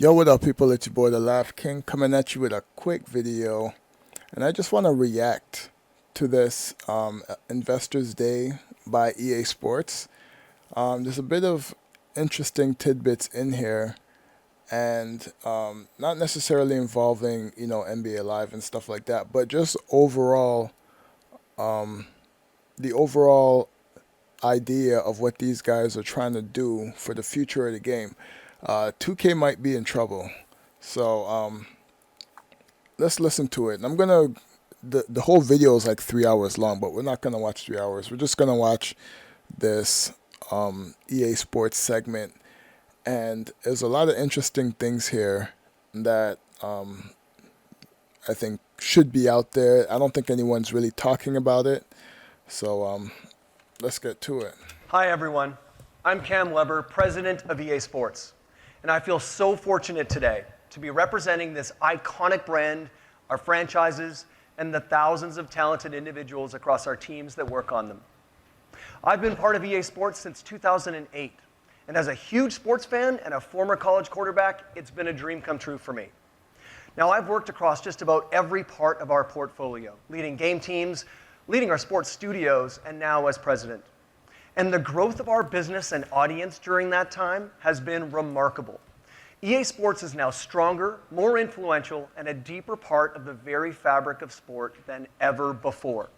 Yo, what up, people? It's your boy, the Laugh King, coming at you with a quick video. And I just want to react to this Investors Day by EA Sports. There's a bit of interesting tidbits in here, and not necessarily involving, NBA Live and stuff like that, but just overall, the overall idea of what these guys are trying to do for the future of the game. 2K might be in trouble. So let's listen to it. And the whole video is like 3 hours long, but we're not gonna watch 3 hours. We're just gonna watch this EA Sports segment. And there's a lot of interesting things here that I think should be out there. I don't think anyone's really talking about it. So let's get to it. Hi, everyone. I'm Cam Weber, president of EA Sports, and I feel so fortunate today to be representing this iconic brand, our franchises, and the thousands of talented individuals across our teams that work on them. I've been part of EA Sports since 2008, and as a huge sports fan and a former college quarterback, it's been a dream come true for me. Now, I've worked across just about every part of our portfolio, leading game teams, leading our sports studios, and now as president. And the growth of our business and audience during that time has been remarkable. EA Sports is now stronger, more influential, and a deeper part of the very fabric of sport than ever before.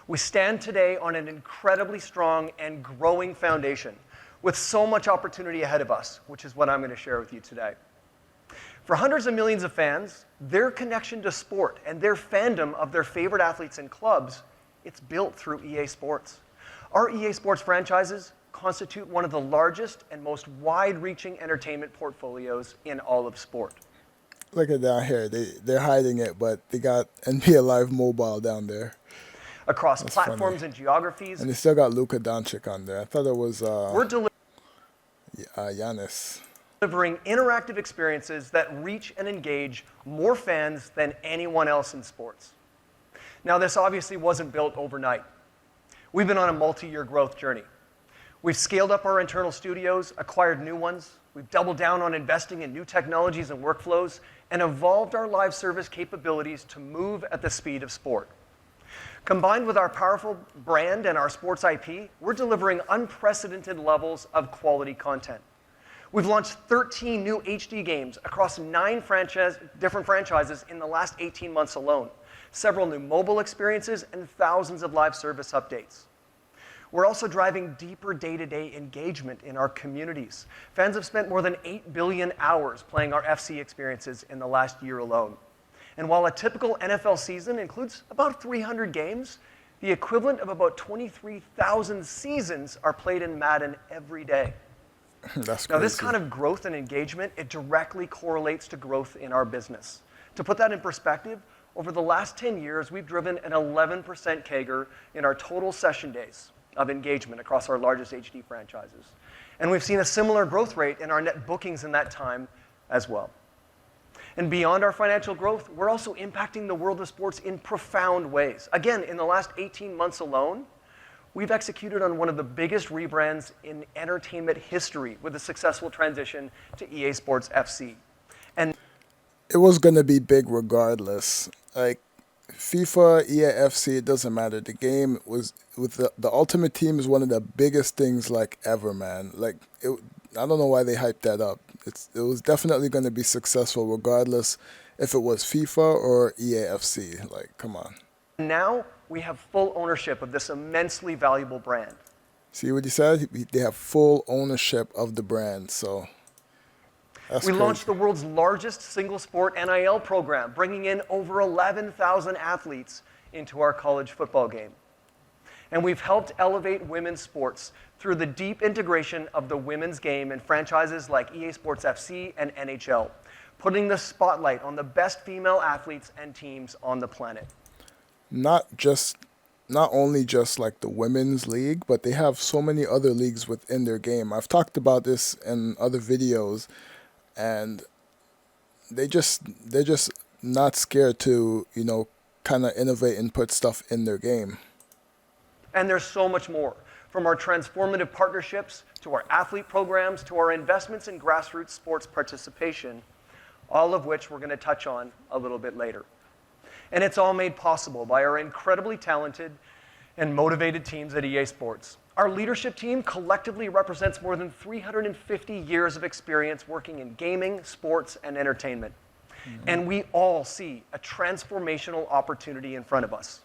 We stand today on an incredibly strong and growing foundation with so much opportunity ahead of us, which is what I'm going to share with you today. For hundreds of millions of fans, their connection to sport and their fandom of their favorite athletes and clubs, it's built through EA Sports. Our EA Sports franchises constitute one of the largest and most wide-reaching entertainment portfolios in all of sport. Look at down here. They're hiding it, but they got NBA Live Mobile down there. Across That's platforms funny. and geographies, And they still got Luka Doncic on there. I thought it was we're Giannis. delivering interactive experiences that reach and engage more fans than anyone else in sports. Now, this obviously wasn't built overnight. We've been on a multi-year growth journey. We've scaled up our internal studios, acquired new ones, we've doubled down on investing in new technologies and workflows, and evolved our live service capabilities to move at the speed of sport. Combined with our powerful brand and our sports IP, we're delivering unprecedented levels of quality content. We've launched 13 new HD games across 9 different franchises in the last 18 months alone, several new mobile experiences, and thousands of live service updates. We're also driving deeper day-to-day engagement in our communities. Fans have spent more than 8 billion hours playing our FC experiences in the last year alone. And while a typical NFL season includes about 300 games, the equivalent of about 23,000 seasons are played in Madden every day. That's crazy. Now, this kind of growth and engagement, it directly correlates to growth in our business. To put that in perspective, over the last 10 years, we've driven an 11% CAGR in our total session days of engagement across our largest HD franchises. And we've seen a similar growth rate in our net bookings in that time as well. And beyond our financial growth, we're also impacting the world of sports in profound ways. Again, in the last 18 months alone, we've executed on one of the biggest rebrands in entertainment history with a successful transition to EA Sports FC. And It was gonna be big regardless. Like FIFA, EAFC, it doesn't matter. The game was with the Ultimate Team is one of the biggest things like ever, man. Like I don't know why they hyped that up. It was definitely going to be successful regardless if it was FIFA or EAFC. Like, come on. now we have full ownership of this immensely valuable brand. See what he said? They have full ownership of the brand. So that's We crazy. launched the world's largest single sport NIL program, bringing in over 11,000 athletes into our college football game. And we've helped elevate women's sports through the deep integration of the women's game in franchises like EA Sports FC and NHL, putting the spotlight on the best female athletes and teams on the planet. not only just like the women's league, but they have so many other leagues within their game. I've talked about this in other videos, and they're just not scared to, kind of innovate and put stuff in their game. And there's so much more. from our transformative partnerships to our athlete programs to our investments in grassroots sports participation, all of which we're going to touch on a little bit later. And it's all made possible by our incredibly talented and motivated teams at EA Sports. Our leadership team collectively represents more than 350 years of experience working in gaming, sports, and entertainment. And we all see a transformational opportunity in front of us.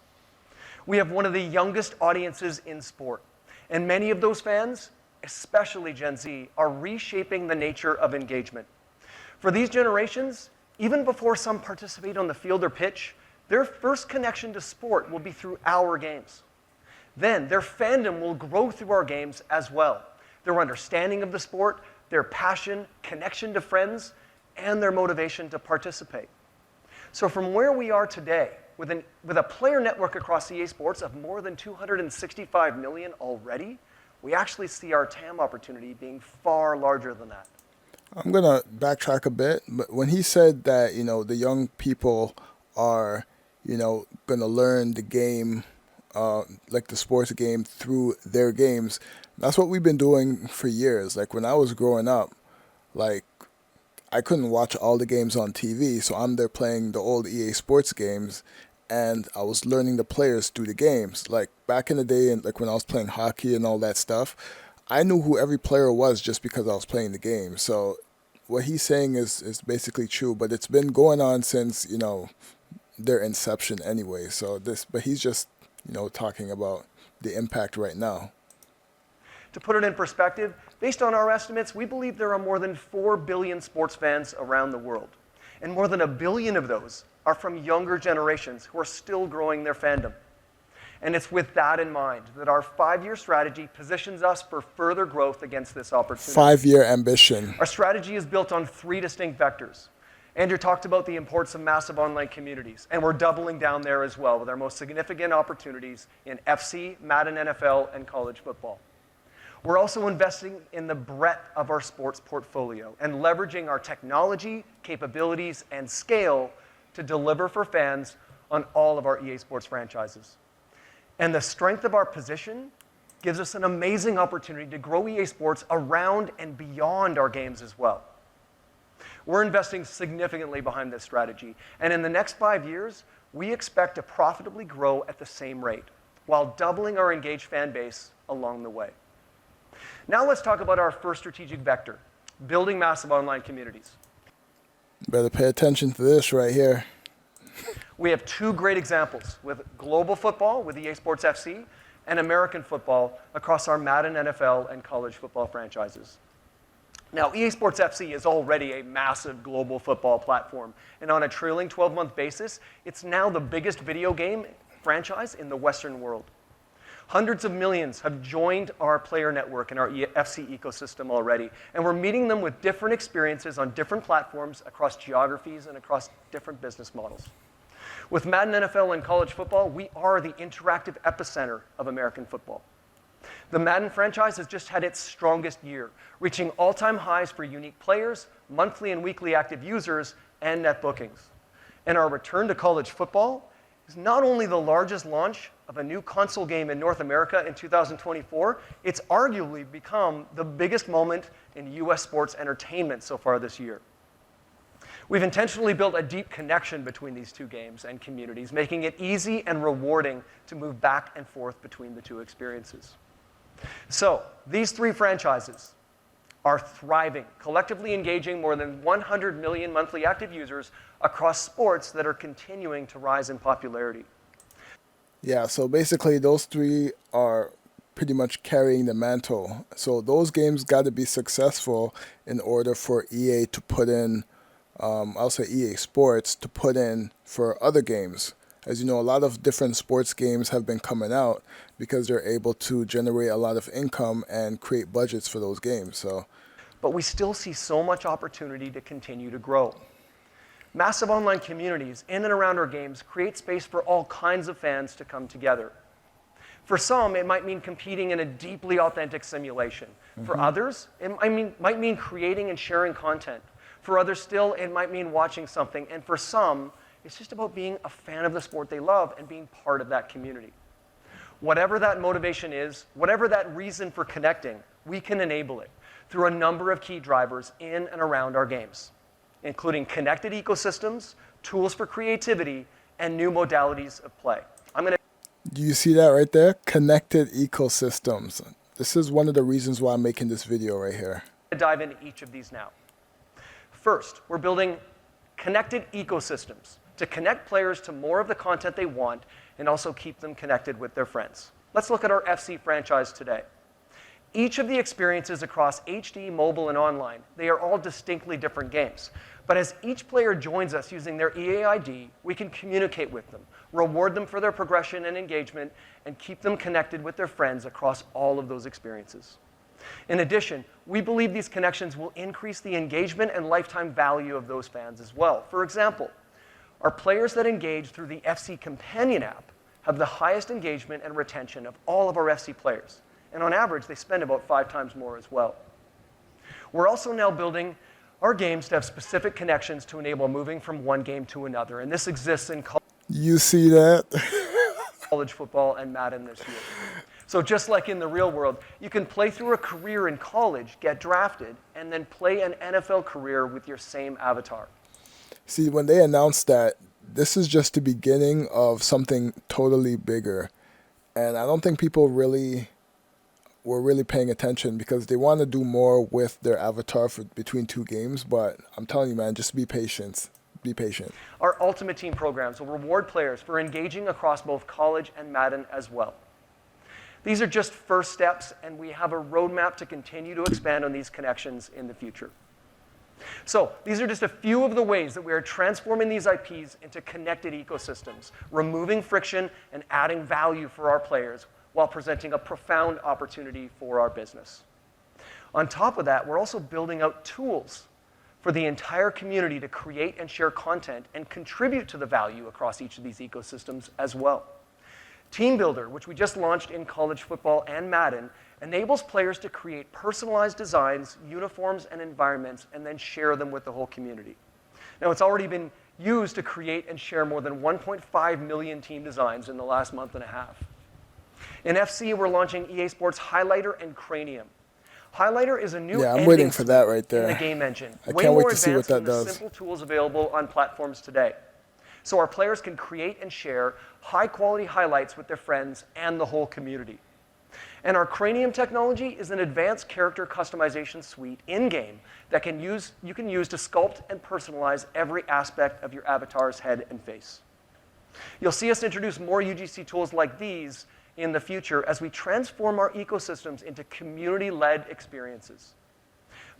We have one of the youngest audiences in sport, and many of those fans, especially Gen Z, are reshaping the nature of engagement. For these generations, even before some participate on the field or pitch, their first connection to sport will be through our games. Then their fandom will grow through our games as well. Their understanding of the sport, their passion, connection to friends, and their motivation to participate. So from where we are today, with a player network across EA Sports of more than 265 million already, we actually see our TAM opportunity being far larger than that. I'm gonna backtrack a bit, but when he said that, the young people are, gonna learn the game, like the sports game through their games, that's what we've been doing for years. Like when I was growing up, like I couldn't watch all the games on TV, so I'm there playing the old EA Sports games, and I was learning the players through the games. Like back in the day, and like when I was playing hockey and all that stuff, I knew who every player was just because I was playing the game. So what he's saying is basically true, but it's been going on since, their inception anyway. But he's just, talking about the impact right now. To put it in perspective, based on our estimates, we believe there are more than 4 billion sports fans around the world. And more than 1 billion of those are from younger generations who are still growing their fandom. And it's with that in mind that our 5-year strategy positions us for further growth against this opportunity. 5-year ambition. Our strategy is built on 3 distinct vectors. Andrew talked about the importance of massive online communities, and we're doubling down there as well with our most significant opportunities in FC, Madden NFL, and college football. We're also investing in the breadth of our sports portfolio and leveraging our technology, capabilities, and scale to deliver for fans on all of our EA Sports franchises. And the strength of our position gives us an amazing opportunity to grow EA Sports around and beyond our games as well. We're investing significantly behind this strategy, and in the next 5 years, we expect to profitably grow at the same rate, while doubling our engaged fan base along the way. Now let's talk about our first strategic vector, building massive online communities. Better pay attention to this right here. We have 2 great examples with global football with EA Sports FC and American football across our Madden NFL and college football franchises. Now, EA Sports FC is already a massive global football platform, and on a trailing 12-month basis, it's now the biggest video game franchise in the Western world. Hundreds of millions have joined our player network and our FC ecosystem already, and we're meeting them with different experiences on different platforms across geographies and across different business models. With Madden NFL and college football, we are the interactive epicenter of American football. The Madden franchise has just had its strongest year, reaching all-time highs for unique players, monthly and weekly active users, and net bookings. And our return to college football is not only the largest launch of a new console game in North America in 2024, it's arguably become the biggest moment in US sports entertainment so far this year. We've intentionally built a deep connection between these 2 games and communities, making it easy and rewarding to move back and forth between the 2 experiences. So, these 3 franchises are thriving, collectively engaging more than 100 million monthly active users across sports that are continuing to rise in popularity. Yeah, so basically those 3 are pretty much carrying the mantle. So those games got to be successful in order for EA to put in, I'll say EA Sports, to put in for other games. As you know, a lot of different sports games have been coming out because they're able to generate a lot of income and create budgets for those games. But we still see so much opportunity to continue to grow. Massive online communities in and around our games create space for all kinds of fans to come together. For some, it might mean competing in a deeply authentic simulation. For others, it might mean creating and sharing content. For others still, it might mean watching something. And for some, it's just about being a fan of the sport they love and being part of that community. Whatever that motivation is, whatever that reason for connecting, we can enable it through a number of key drivers in and around our games, including connected ecosystems, tools for creativity, and new modalities of play. Do you see that right there? Connected ecosystems. This is one of the reasons why I'm making this video right here. Dive into each of these now. First, we're building connected ecosystems to connect players to more of the content they want and also keep them connected with their friends. Let's look at our FC franchise today. Each of the experiences across HD, mobile, and online, they are all distinctly different games. But as each player joins us using their EA ID, we can communicate with them, reward them for their progression and engagement, and keep them connected with their friends across all of those experiences. In addition, we believe these connections will increase the engagement and lifetime value of those fans as well. For example, our players that engage through the FC Companion app have the highest engagement and retention of all of our FC players. And on average, they spend about 5 times more as well. We're also now building our games to have specific connections to enable moving from one game to another. And this exists in You see that? college football and Madden this year. So just like in the real world, you can play through a career in college, get drafted, and then play an NFL career with your same avatar. See, when they announced that, this is just the beginning of something totally bigger. And I don't think people were really paying attention because they want to do more with their avatar between 2 games. But I'm telling you, man, just be patient. Be patient. Our Ultimate Team programs will reward players for engaging across both college and Madden as well. These are just first steps, and we have a roadmap to continue to expand on these connections in the future. So these are just a few of the ways that we are transforming these IPs into connected ecosystems, removing friction and adding value for our players while presenting a profound opportunity for our business. On top of that, we're also building out tools for the entire community to create and share content and contribute to the value across each of these ecosystems as well. Team Builder, which we just launched in college football and Madden, enables players to create personalized designs, uniforms, and environments, and then share them with the whole community. Now, it's already been used to create and share more than 1.5 million team designs in the last month and a half. In FC, we're launching EA Sports Highlighter and Cranium. Highlighter is a new I'm waiting for that right there. in the game engine. I Way can't wait more to see what advanced that than the does. simple tools available on platforms today. So our players can create and share high-quality highlights with their friends and the whole community. And our Cranium technology is an advanced character customization suite in-game that you can use to sculpt and personalize every aspect of your avatar's head and face. You'll see us introduce more UGC tools like these in the future as we transform our ecosystems into community-led experiences.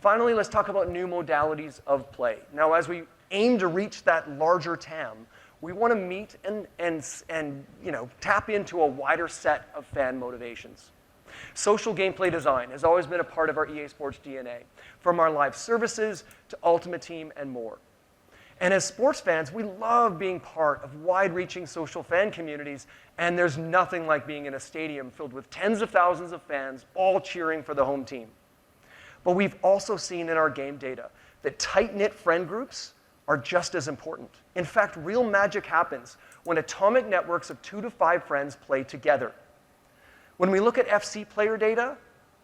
Finally, let's talk about new modalities of play. Now, as we aim to reach that larger TAM, we want to meet and tap into a wider set of fan motivations. Social gameplay design has always been a part of our EA Sports DNA, from our live services to Ultimate Team and more. And as sports fans, we love being part of wide-reaching social fan communities, and there's nothing like being in a stadium filled with tens of thousands of fans all cheering for the home team. But we've also seen in our game data that tight-knit friend groups are just as important. In fact, real magic happens when atomic networks of 2 to 5 friends play together. When we look at FC player data,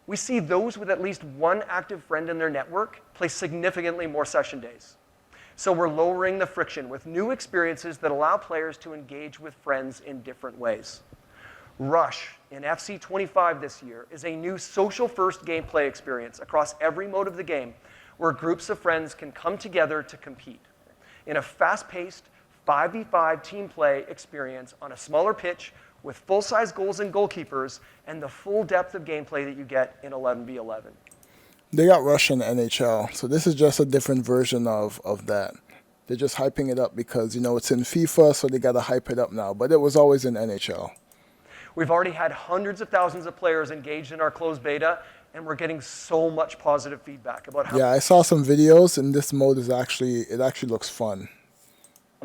we see those with at least one active friend in their network play significantly more session days. So we're lowering the friction with new experiences that allow players to engage with friends in different ways. Rush in FC 25 this year is a new social-first gameplay experience across every mode of the game where groups of friends can come together to compete in a fast-paced 5v5 team play experience on a smaller pitch with full-size goals and goalkeepers and the full depth of gameplay that you get in 11v11. They got Rush in NHL, so this is just a different version of that. They're just hyping it up because, it's in FIFA, so they got to hype it up now. But it was always in NHL. We've already had hundreds of thousands of players engaged in our closed beta, and we're getting so much positive feedback about how I saw some videos, and this mode it actually looks fun.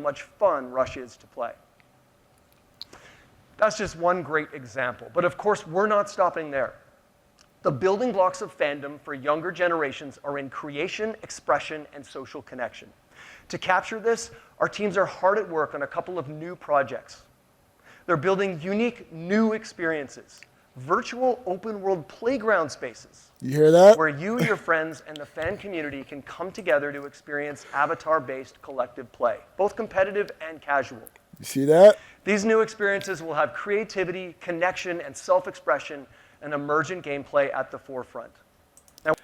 much fun Rush is to play. That's just one great example. But of course, we're not stopping there. The building blocks of fandom for younger generations are in creation, expression, and social connection. To capture this, our teams are hard at work on a couple of new projects. They're building unique new experiences, virtual open world playground spaces, You hear that? where you, your friends, and the fan community can come together to experience avatar-based collective play, both competitive and casual. You see that? These new experiences will have creativity, connection, and self-expression and emergent gameplay at the forefront. Now,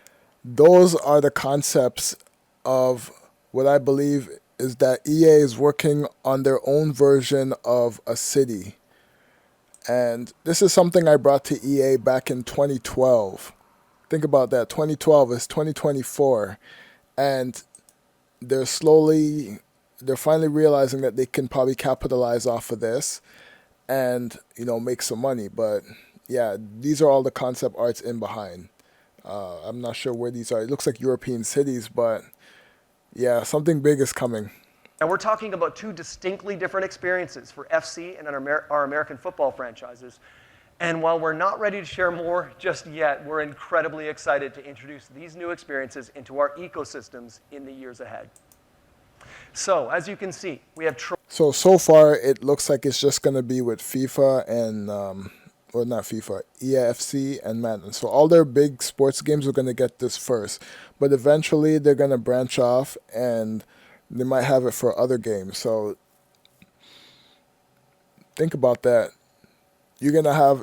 Those are the concepts of what I believe is that EA is working on their own version of a city. And this is something I brought to EA back in 2012. Think about that. 2012 is 2024. And they're finally realizing that they can probably capitalize off of this and, make some money. But yeah, these are all the concept arts in behind. I'm not sure where these are. It looks like European cities, but yeah, something big is coming. and we're talking about two distinctly different experiences for FC and our American football franchises. And while we're not ready to share more just yet, we're incredibly excited to introduce these new experiences into our ecosystems in the years ahead. So, as you can see, we have So far, it looks like it's just going to be with FIFA and, or not FIFA, EAFC and Madden. So all their big sports games are going to get this first. But eventually, they're going to branch off and they might have it for other games. So think about that. You're going to have,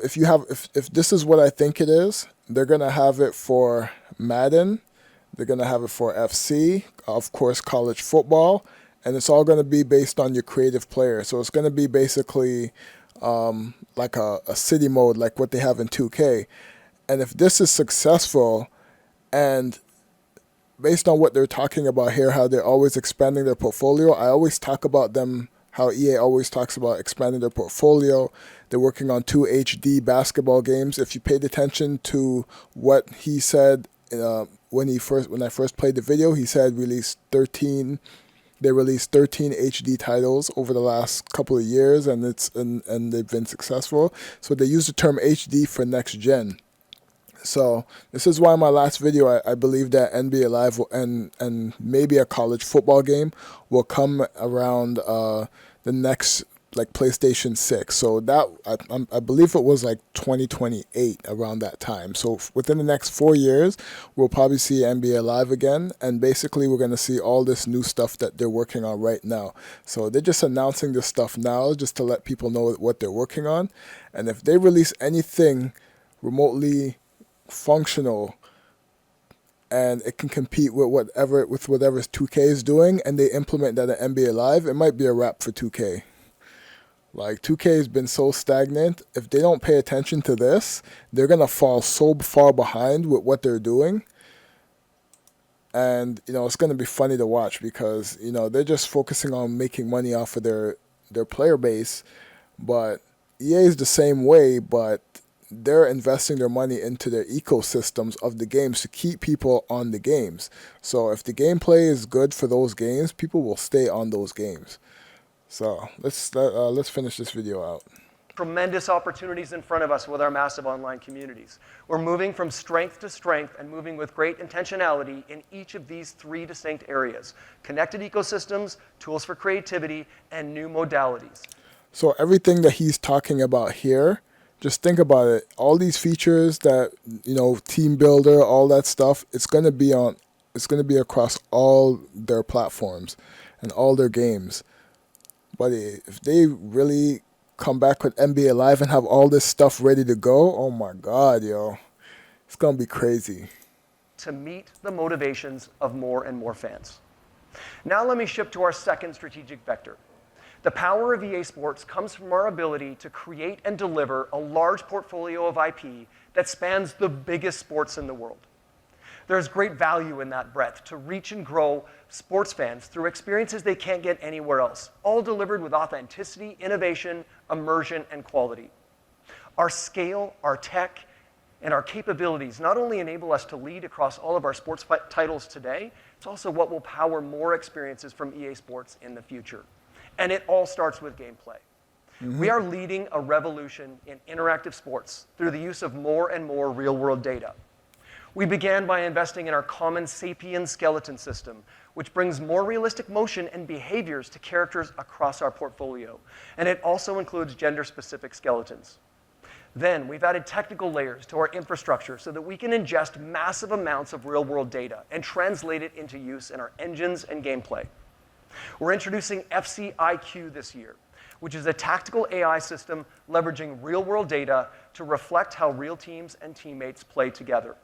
if this is what I think it is, they're going to have it for Madden. They're going to have it for FC, of course, college football. And it's all going to be based on your creative player. So it's going to be basically like a city mode, like what they have in 2K. And if this is successful, and based on what they're talking about here, how they're always expanding their portfolio, I always talk about them, how EA always talks about expanding their portfolio. They're working on 2 HD basketball games. If you paid attention to what he said when I first played the video, he said they released 13 HD titles over the last couple of years, and they've been successful. So they use the term HD for next gen. So this is why in my last video I believe that NBA Live and maybe a college football game will come around the next like PlayStation 6. So that I believe it was like 2028 around that time. So within the next 4 years, we'll probably see NBA Live again, and basically we're going to see all this new stuff that they're working on right now. So they're just announcing this stuff now just to let people know what they're working on. And if they release anything remotely functional and it can compete with whatever 2K is doing, and they implement that in NBA Live, it might be a wrap for 2K. Like 2K has been so stagnant. If they don't pay attention to this, they're gonna fall so far behind with what they're doing. And it's gonna be funny to watch because they're just focusing on making money off of their player base. But EA is the same way, but they're investing their money into their ecosystems of the games to keep people on the games. So if the gameplay is good for those games, people will stay on those games. So let's finish this video out. tremendous opportunities in front of us with our massive online communities. We're moving from strength to strength and moving with great intentionality in each of these 3 distinct areas: connected ecosystems, tools for creativity, and new modalities. So everything that he's talking about here, just think about it. All these features that, team builder, all that stuff, it's going to be across all their platforms and all their games. But if they really come back with NBA Live and have all this stuff ready to go, oh my God, yo, it's going to be crazy. To meet the motivations of more and more fans. Now let me shift to our second strategic vector. The power of EA Sports comes from our ability to create and deliver a large portfolio of IP that spans the biggest sports in the world. There's great value in that breadth to reach and grow sports fans through experiences they can't get anywhere else, all delivered with authenticity, innovation, immersion, and quality. Our scale, our tech, and our capabilities not only enable us to lead across all of our sports titles today, it's also what will power more experiences from EA Sports in the future. And it all starts with gameplay. We are leading a revolution in interactive sports through the use of more and more real-world data. We began by investing in our common Sapien skeleton system, which brings more realistic motion and behaviors to characters across our portfolio. And it also includes gender-specific skeletons. Then, we've added technical layers to our infrastructure so that we can ingest massive amounts of real-world data and translate it into use in our engines and gameplay. We're introducing FC IQ this year, which is a tactical AI system leveraging real-world data to reflect how real teams and teammates play together.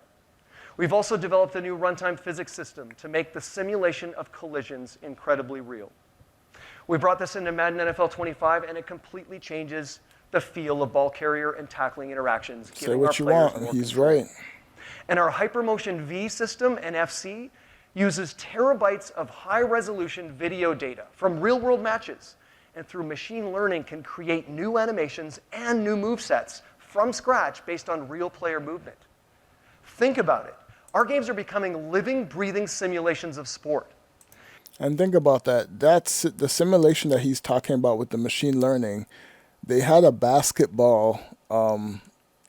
We've also developed a new runtime physics system to make the simulation of collisions incredibly real. We brought this into Madden NFL 25, and it completely changes the feel of ball carrier and tackling interactions. Say what you want, he's right. And our Hypermotion V system and FC uses terabytes of high-resolution video data from real-world matches, and through machine learning can create new animations and new movesets from scratch based on real player movement. Think about it. Our games are becoming living, breathing simulations of sport. And think about that. That's the simulation that he's talking about with the machine learning. They had a basketball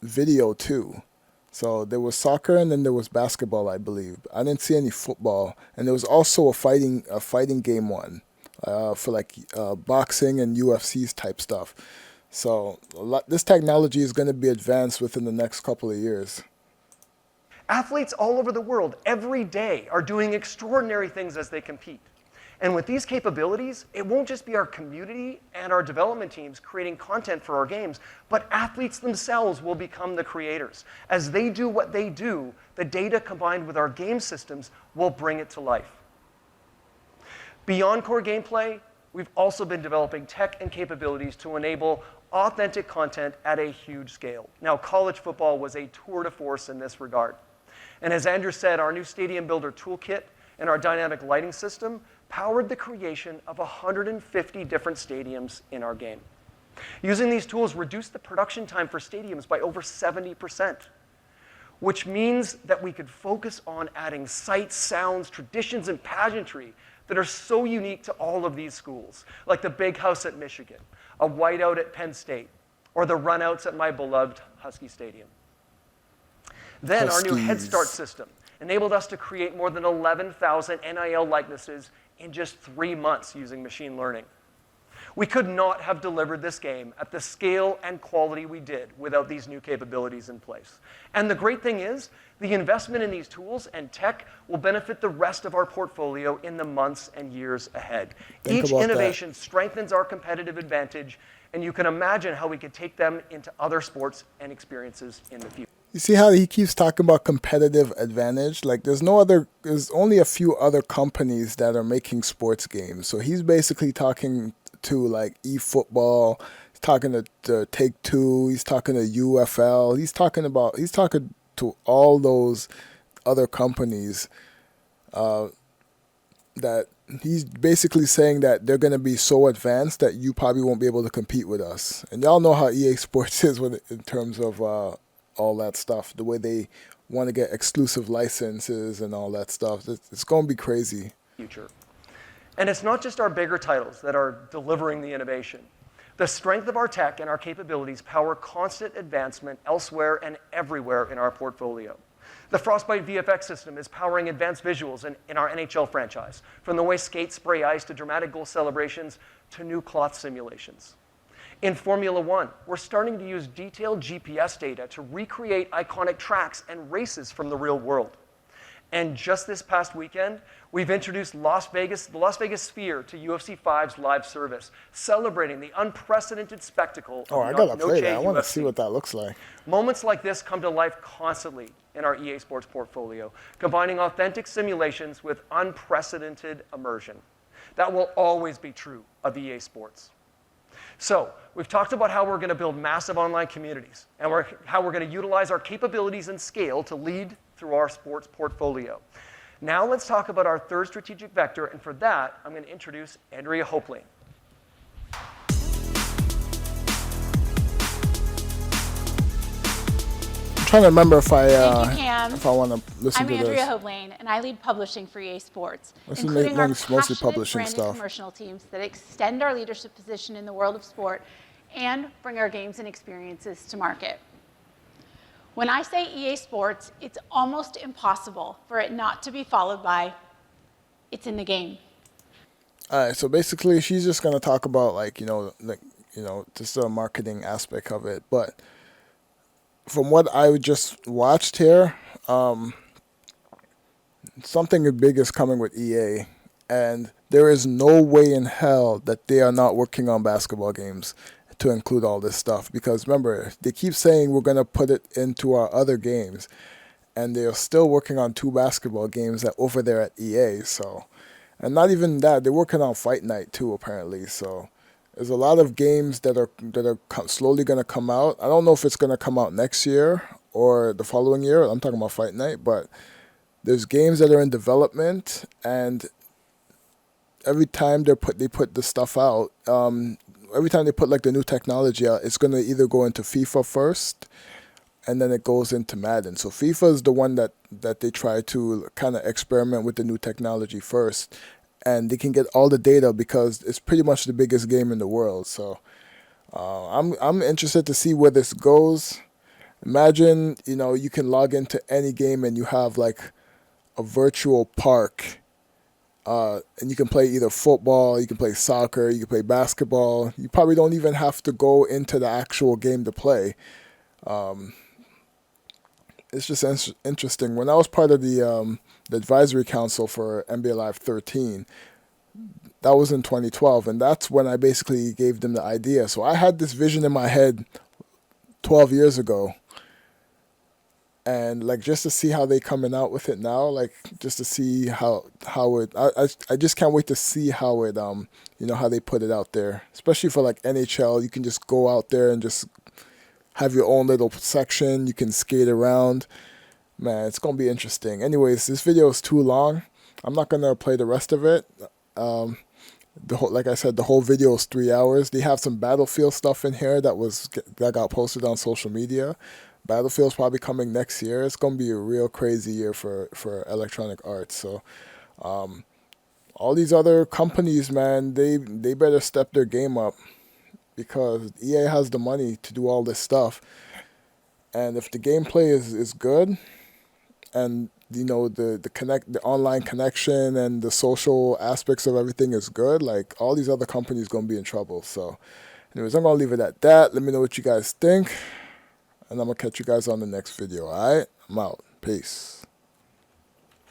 video too. So there was soccer and then there was basketball, I believe. I didn't see any football, and there was also a fighting game one for like boxing and UFC's type stuff. So this technology is going to be advanced within the next couple of years. Athletes all over the world every day are doing extraordinary things as they compete. And with these capabilities, it won't just be our community and our development teams creating content for our games, but athletes themselves will become the creators. As they do what they do, the data combined with our game systems will bring it to life. Beyond core gameplay, we've also been developing tech and capabilities to enable authentic content at a huge scale. Now, college football was a tour de force in this regard. And as Andrew said, our new Stadium Builder toolkit and our dynamic lighting system powered the creation of 150 different stadiums in our game. Using these tools reduced the production time for stadiums by over 70%, which means that we could focus on adding sights, sounds, traditions, and pageantry that are so unique to all of these schools, like the Big House at Michigan, a whiteout at Penn State, or the runouts at my beloved Husky Stadium. Then our new Head Start system enabled us to create more than 11,000 NIL likenesses in just 3 months using machine learning. We could not have delivered this game at the scale and quality we did without these new capabilities in place. And the great thing is, the investment in these tools and tech will benefit the rest of our portfolio in the months and years ahead. Each innovation strengthens our competitive advantage, and you can imagine how we could take them into other sports and experiences in the future. You see how he keeps talking about competitive advantage? Like there's only a few other companies that are making sports games. So he's basically talking to like eFootball, he's talking to Take-Two, he's talking to UFL, he's talking to all those other companies that he's basically saying that they're going to be so advanced that you probably won't be able to compete with us. And y'all know how EA Sports is in terms of all that stuff, the way they want to get exclusive licenses and all that stuff. It's going to be crazy. Future. And it's not just our bigger titles that are delivering the innovation. The strength of our tech and our capabilities power constant advancement elsewhere and everywhere in our portfolio. The Frostbite VFX system is powering advanced visuals in our NHL franchise, from the way skates spray ice to dramatic goal celebrations to new cloth simulations. In Formula One, we're starting to use detailed GPS data to recreate iconic tracks and races from the real world. And just this past weekend, we've introduced the Las Vegas Sphere to UFC 5's live service, celebrating the unprecedented spectacle of I gotta play that. I want to see what that looks like. Moments like this come to life constantly in our EA Sports portfolio, combining authentic simulations with unprecedented immersion. That will always be true of EA Sports. So, we've talked about how we're going to build massive online communities and how we're going to utilize our capabilities and scale to lead through our sports portfolio. Now let's talk about our third strategic vector, and for that, I'm going to introduce Andrea Hopling. I'm trying to remember if I want to listen to this. I'm Andrea Hopling, and I lead publishing for EA Sports, This including our mostly passionate publishing branded stuff. commercial teams that extend our leadership position in the world of sport and bring our games and experiences to market. When I say EA Sports, it's almost impossible for it not to be followed by, it's in the game. All right, so basically, she's just gonna talk about just the marketing aspect of it. But from what I just watched here, something big is coming with EA, and there is no way in hell that they are not working on basketball games to include all this stuff. Because remember, they keep saying we're gonna put it into our other games, and they are still working on two basketball games over there at EA. So, and not even that, they're working on Fight Night too, apparently. So, there's a lot of games that are slowly gonna come out. I don't know if it's gonna come out next year or the following year. I'm talking about Fight Night, but there's games that are in development, and every time they put the stuff out, every time they put like the new technology out, it's gonna either go into FIFA first, and then it goes into Madden. So FIFA is the one that they try to kind of experiment with the new technology first, and they can get all the data because it's pretty much the biggest game in the world. So I'm interested to see where this goes. Imagine you can log into any game and you have like a virtual park, and you can play either football, you can play soccer, you can play basketball. You probably don't even have to go into the actual game to play. It's just interesting. When I was part of the advisory council for NBA Live 13, that was in 2012, and that's when I basically gave them the idea. So I had this vision in my head 12 years ago, and like just to see how they coming out with it now, like just to see how it, I just can't wait to see how it how they put it out there, especially for like NHL. You can just go out there and just have your own little section. You can skate around. Man, it's gonna be interesting. Anyways, this video is too long. I'm not gonna play the rest of it. Like I said, the whole video is 3 hours. They have some Battlefield stuff in here that got posted on social media. Battlefield's probably coming next year. It's gonna be a real crazy year for Electronic Arts. So all these other companies, man, they better step their game up, because EA has the money to do all this stuff. And if the gameplay is good, and the online connection and the social aspects of everything is good, like all these other companies gonna be in trouble. So anyways, I'm gonna leave it at that. Let me know what you guys think, and I'm gonna catch you guys on the next video. All right, I'm out. Peace.